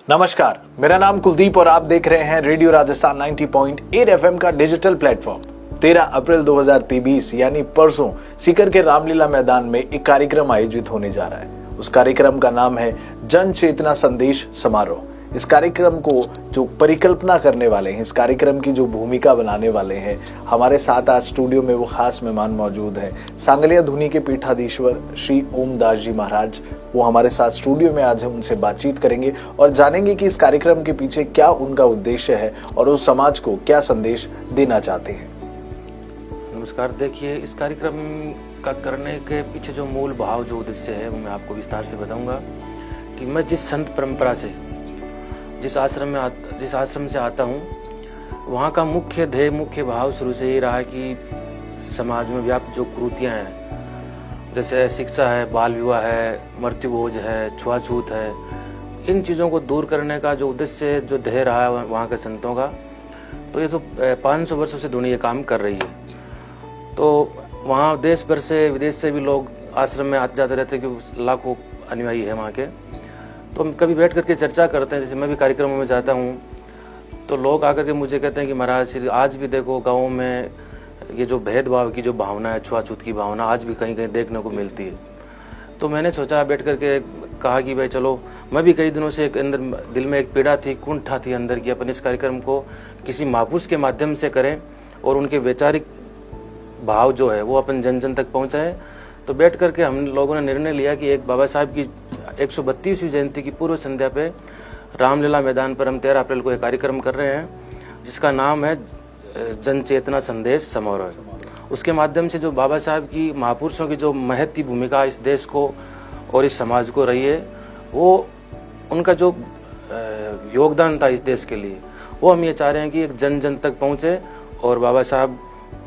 नमस्कार, मेरा नाम कुलदीप और आप देख रहे हैं रेडियो राजस्थान 90.8 एफएम का डिजिटल प्लेटफॉर्म। 13 अप्रैल 2023 यानी परसों सीकर के रामलीला मैदान में एक कार्यक्रम आयोजित होने जा रहा है। उस कार्यक्रम का नाम है जन चेतना संदेश समारोह। इस कार्यक्रम को जो परिकल्पना करने वाले हैं, इस कार्यक्रम की जो भूमिका बनाने वाले हैं, हमारे साथ आज स्टूडियो में वो खास मेहमान मौजूद हैं। सांगलिया धुनी के पीठाधीश्वर श्री ओम दास जी महाराज, वो हमारे साथ स्टूडियो में आज हम उनसे बातचीत करेंगे और जानेंगे कि इस कार्यक्रम के पीछे क्या उनका उद्देश्य है और उस समाज को क्या संदेश देना चाहते हैं। नमस्कार। देखिए, इस कार्यक्रम का करने के पीछे जो मूल भाव, जो उद्देश्य है, वो मैं आपको विस्तार से बताऊंगा कि मैं जिस संत परंपरा से, जिस आश्रम से आता हूँ, वहाँ का मुख्य ध्येय, मुख्य भाव शुरू से ये रहा है कि समाज में व्याप्त जो कुरीतियाँ हैं, जैसे शिक्षा है, बाल विवाह है, मृत्यु भोज है, छुआछूत है, इन चीज़ों को दूर करने का जो उद्देश्य, जो ध्येय रहा है वहाँ के संतों का, तो ये तो 500 वर्षों से दुनिया काम कर रही है। तो वहाँ देश भर से, विदेश से भी लोग आश्रम में आते जाते रहते हैं, कि लाखों अनुयायी है वहाँ के। तो हम कभी बैठ करके चर्चा करते हैं, जैसे मैं भी कार्यक्रमों में जाता हूँ, तो लोग आकर के मुझे कहते हैं कि महाराज, आज भी देखो गाँव में ये जो भेदभाव की जो भावना है, छुआछूत की भावना, आज भी कहीं कहीं देखने को मिलती है। तो मैंने सोचा, बैठ करके कहा कि भाई चलो, मैं भी कई दिनों से एक अंदर दिल में एक पीड़ा थी, कुंठा थी अंदर की, अपन इस कार्यक्रम को किसी महापुरुष के माध्यम से करें और उनके वैचारिक भाव जो है वो अपन जन जन तक पहुँचाएँ। तो बैठ करके हम लोगों ने निर्णय लिया कि एक बाबा साहब की 132वीं जयंती की पूर्व संध्या पे रामलीला मैदान पर हम 13 अप्रैल को एक कार्यक्रम कर रहे हैं, जिसका नाम है जन चेतना संदेश समारोह। उसके माध्यम से जो बाबा साहब की, महापुरुषों की जो महती भूमिका इस देश को और इस समाज को रही है, वो उनका जो योगदान था इस देश के लिए, वो हम ये चाह रहे हैं कि एक जन जन तक पहुँचे और बाबा साहब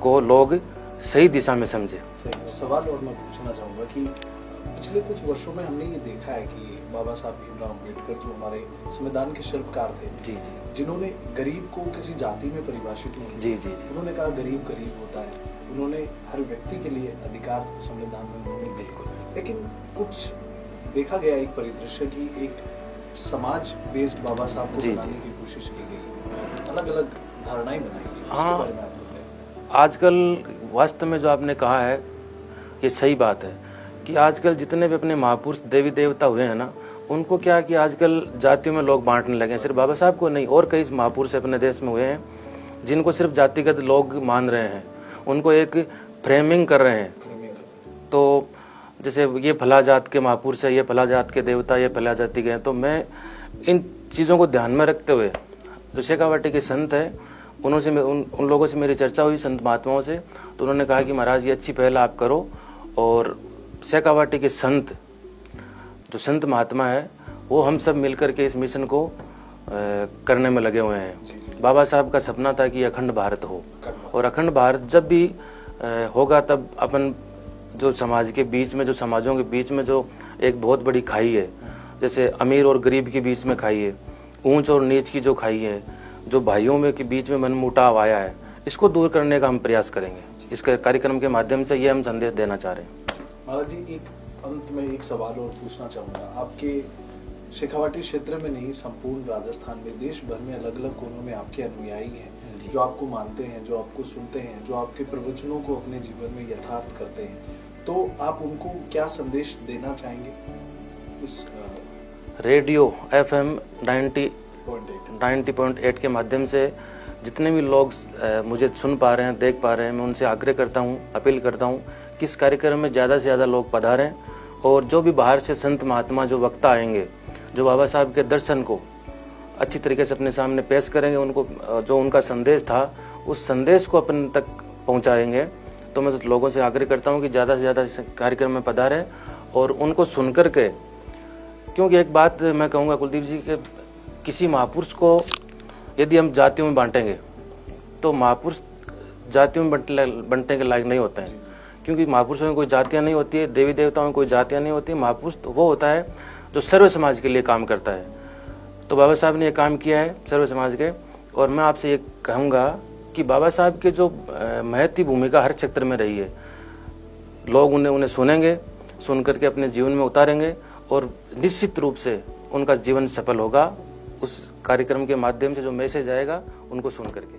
को लोग सही दिशा में समझे। सवाल और मैं पूछना चाहूँगा कि पिछले कुछ वर्षों में हमने ये देखा है कि बाबा साहब भीमराव अम्बेडकर, जो हमारे संविधान के शिल्पकार थे, जी जी, जिन्होंने गरीब को किसी जाति में परिभाषित नहीं, जी जी, उन्होंने कहा गरीब गरीब होता है, उन्होंने हर व्यक्ति के लिए अधिकार संविधान में उन्होंने बिल्कुल। लेकिन कुछ देखा गया एक परिदृश्य की एक समाज बेस्ड बाबा साहब को बनाने की कोशिश की गई, अलग अलग धारणाएं बनाई गई। हाँ, आजकल वास्तव में जो आपने कहा है ये सही बात है कि आजकल जितने भी अपने महापुरुष देवी देवता हुए हैं ना, उनको क्या कि आजकल जातियों में लोग बांटने लगे हैं। सिर्फ बाबा साहब को नहीं, और कई महापुरुष अपने देश में हुए हैं जिनको सिर्फ जातिगत लोग मान रहे हैं, उनको एक फ्रेमिंग कर रहे हैं। तो जैसे ये फला जात के महापुरुष है, ये फला जात के देवता, ये फला जाति के हैं। तो मैं इन चीज़ों को ध्यान में रखते हुए, जो शेखावाटी के संत है, उनसे उन लोगों से मेरी चर्चा हुई, संत महात्माओं से। तो उन्होंने कहा कि महाराज ये अच्छी पहल आप करो, और शेखावाटी के संत, जो संत महात्मा है, वो हम सब मिलकर के इस मिशन को करने में लगे हुए हैं। बाबा साहब का सपना था कि अखंड भारत हो, और अखंड भारत जब भी होगा, तब अपन जो समाज के बीच में, जो समाजों के बीच में जो एक बहुत बड़ी खाई है, जैसे अमीर और गरीब के बीच में खाई है, ऊंच और नीच की जो खाई है, जो भाइयों में के बीच में मनमुटाव आया है, इसको दूर करने का हम प्रयास करेंगे। इस कार्यक्रम के माध्यम से ये हम संदेश देना चाह रहे हैं। महाराज जी, एक अंत में एक सवाल और पूछना चाहूँगा। आपके शेखावाटी क्षेत्र में नहीं, संपूर्ण राजस्थान में, देश भर में अलग अलग कोनों में आपके अनुयायी हैं, जो आपको मानते हैं, जो आपको सुनते हैं, जो आपके प्रवचनों को अपने जीवन में यथार्थ करते हैं। तो आप उनको क्या संदेश देना चाहेंगे? उस रेडियो FM 90.8 के माध्यम से जितने भी लोग मुझे सुन पा रहे हैं, देख पा रहे हैं, मैं उनसे आग्रह करता हूं, अपील करता हूं कि इस कार्यक्रम में ज़्यादा से ज़्यादा लोग पधारें, और जो भी बाहर से संत महात्मा, जो वक्ता आएंगे, जो बाबा साहब के दर्शन को अच्छी तरीके से अपने सामने पेश करेंगे, उनको जो उनका संदेश था, उस संदेश को अपन तक पहुँचाएंगे। तो मैं लोगों से आग्रह करता हूँ कि ज़्यादा से ज़्यादा इस कार्यक्रम में पधारें और उनको सुन करके, क्योंकि एक बात मैं कहूँगा कुलदीप जी, कि किसी महापुरुष को यदि हम जातियों में बांटेंगे, तो महापुरुष जातियों में बंटने के लायक नहीं होते हैं, क्योंकि महापुरुषों में कोई जातियाँ नहीं होती है, देवी देवताओं में कोई जातियाँ नहीं होती। महापुरुष तो वो होता है जो सर्व समाज के लिए काम करता है। तो बाबा साहब ने ये काम किया है सर्व समाज के, और मैं आपसे ये कहूँगा कि बाबा साहब के जो महती भूमिका हर क्षेत्र में रही है, लोग उन्हें सुनेंगे, सुन करके अपने जीवन में उतारेंगे, और निश्चित रूप से उनका जीवन सफल होगा उस कार्यक्रम के माध्यम से जो मैसेज आएगा उनको सुन करके।